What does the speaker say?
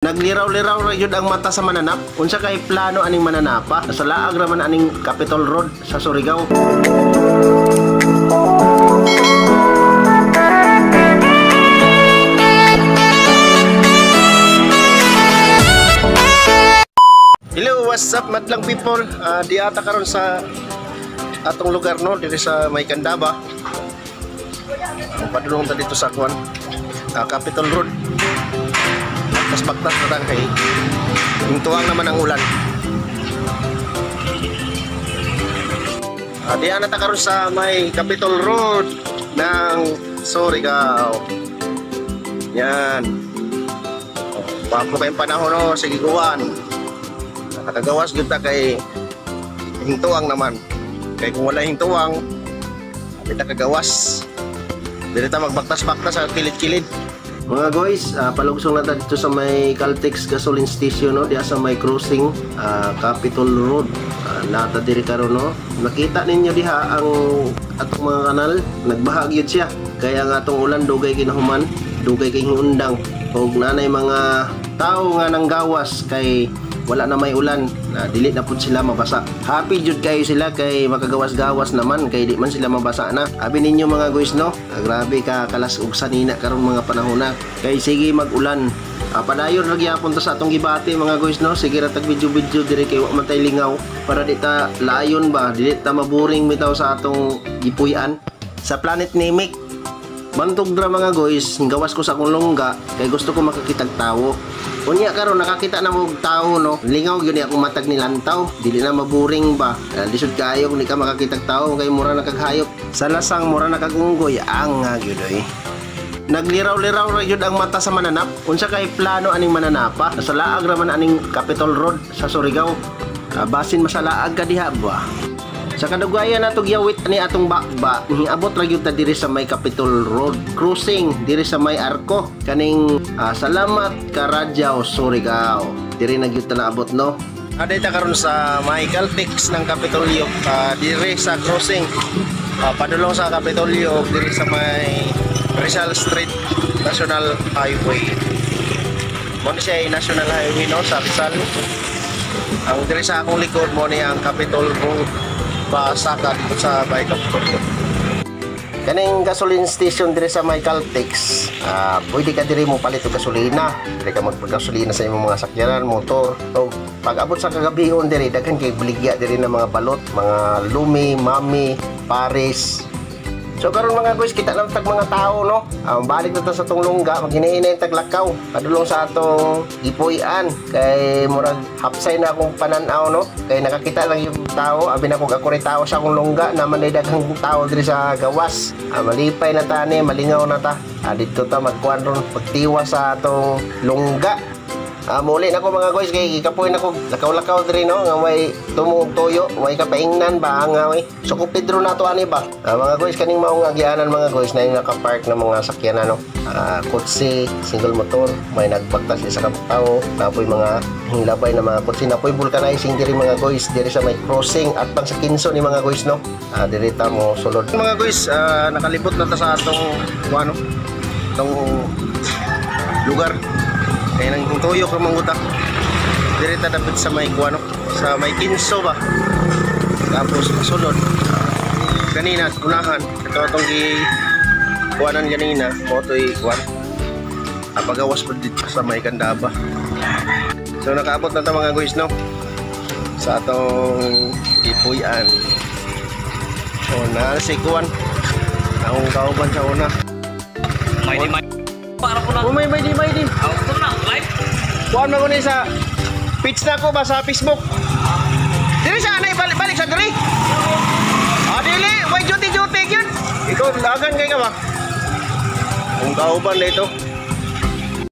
Nagliraw-liraw ra yun ang mata sa mananap. Unsa kay plano aning mananapa? Sa laag raman aning Capitol Road sa Surigao. Hello, what's up madlang people? Di ata karon sa atong lugar no, diri sa May Candaba. Padulong ta dito sa kuan, Capitol Road. Mas baktas na lang kay hintuang naman ang ulan. Diyan na ta karon sa may Capitol Road ng Surigao. Yan. Papo kayong panahon no, sige kuwan. Nakagawas gyud ta kay hintuang naman. Kay kung wala hintuang, di ta kagawas. Dili ta magbaktas-baktas sa kilid-kilid. Mga guys, palugsong na dito sa may Caltex gasoline station no, diya sa may crossing Capitol Road. Nata diri karon no. Nakita ninyo diha ang atong mga kanal, nagbaha gyud siya. Kaya nga atong ulan dugay kinahuman, dugay kay undang. Og nanay mga tao nga nang gawas kay wala na may ulan, dili na pud sila mabasa. Happy jud kayo sila kay makagawas-gawas naman kay di man sila mabasa na. Abi ninyo mga guys no, grabe ka kalas ug sanina karon mga panahon na. Kay sige mag-ulan. Padayon ra gyapon ta sa atong gibati mga guys no. Sige ra tag video-video diri kay wa man tay lingaw para di ta layon ba, dili ta maboring bitaw sa atong gipuy-an. Sa Planet Nimic bantog dra mga guys, gawas ko sa akong longga kay gusto ko makakitag tawo. Unya karon nakakita na mo tao no, lingaw gyud akong matag nilantaw, dili na maburing ba. Lisod kayo kung di ka makakitag tao kay mura na kaghayop. Sa lasang mura na kagunggoy ang gyud oy. Nagliraw-liraw ra gyud ang mata sa mananap. Unsa kay plano aning mananapa? Sa laag raman aning Capitol Road sa Surigao. Basin masalaag ka diha ba. Sa kadugayan nato gyawit ani atong bakba, niabot ra gyud ta diri sa may Capitol Road crossing diri sa may Arco kaning Salamat Karajaw Surigao. Diri na gyud ta naabot no. Aday ta karon sa may Caltex ng Kapitolyo, diri sa crossing padulong sa Kapitolyo diri sa may Rizal Street National Highway. Mo ni siya National Highway no sa Rizal. Ang diri sa akong likod mo ni ang Capitol Road. Pasaka dito sa may Capitol. Kaning gasoline station diri sa may Caltex, pwede ka diri mo palit og gasolina. Diri ka magpagasolina sa imong mga sakyanan, motor. O pag abot sa kagabihon diri daghan kay baligya diri na mga balot, mga lumi, mami, paris. So karon mga guys, kita lang tag mga tao no. Balik na ta sa tong lungga, maghinahinay tag lakaw. Padulong sa atong gipuy-an kay murag hapsay na akong pananaw no. Kay nakakita lang yung tao, abi na kog ako rin tao sa akong lungga, naman ay daghang tao diri sa gawas. Malipay na ta ni, malingaw na ta. Dito ta magkuan ron pagtiwa sa atong lungga. Muli na ko mga guys kay kapoy na ko lakaw-lakaw diri no nga may tumog toyo, may kapaingnan ba nga way. So kung Pedro nato ani ba. Mga guys kaning mao nga agianan mga guys na yung naka-park na mga sakyanan no. Kotse, single motor, may nagbaktas isa ka tawo, napoy mga hinglabay na mga kotse, napoy vulcanizing diri mga guys diri sa may crossing at pang sa Kinso ni mga guys no. Diri ta mo sulod. Mga guys, nakalibot na ta sa atong ano, tong lugar. Kaya nang tuyok ng mangutak diri ta dapat sa may kuano, sa may Kinso ba. Tapos masulod kanina unahan ito atong kuanan kanina motoy kuan pagawas pa dito sa may Candaba. So nakaabot na ta mga guys no sa atong ipuy-an. So na si kuan ang kauban sa una may para ko na may di ako na live kuan mo ni sa page na ko ba sa Facebook dili sa anay balik sa diri dili way duty yun ikaw lagan kay ka ba ang kauban na ito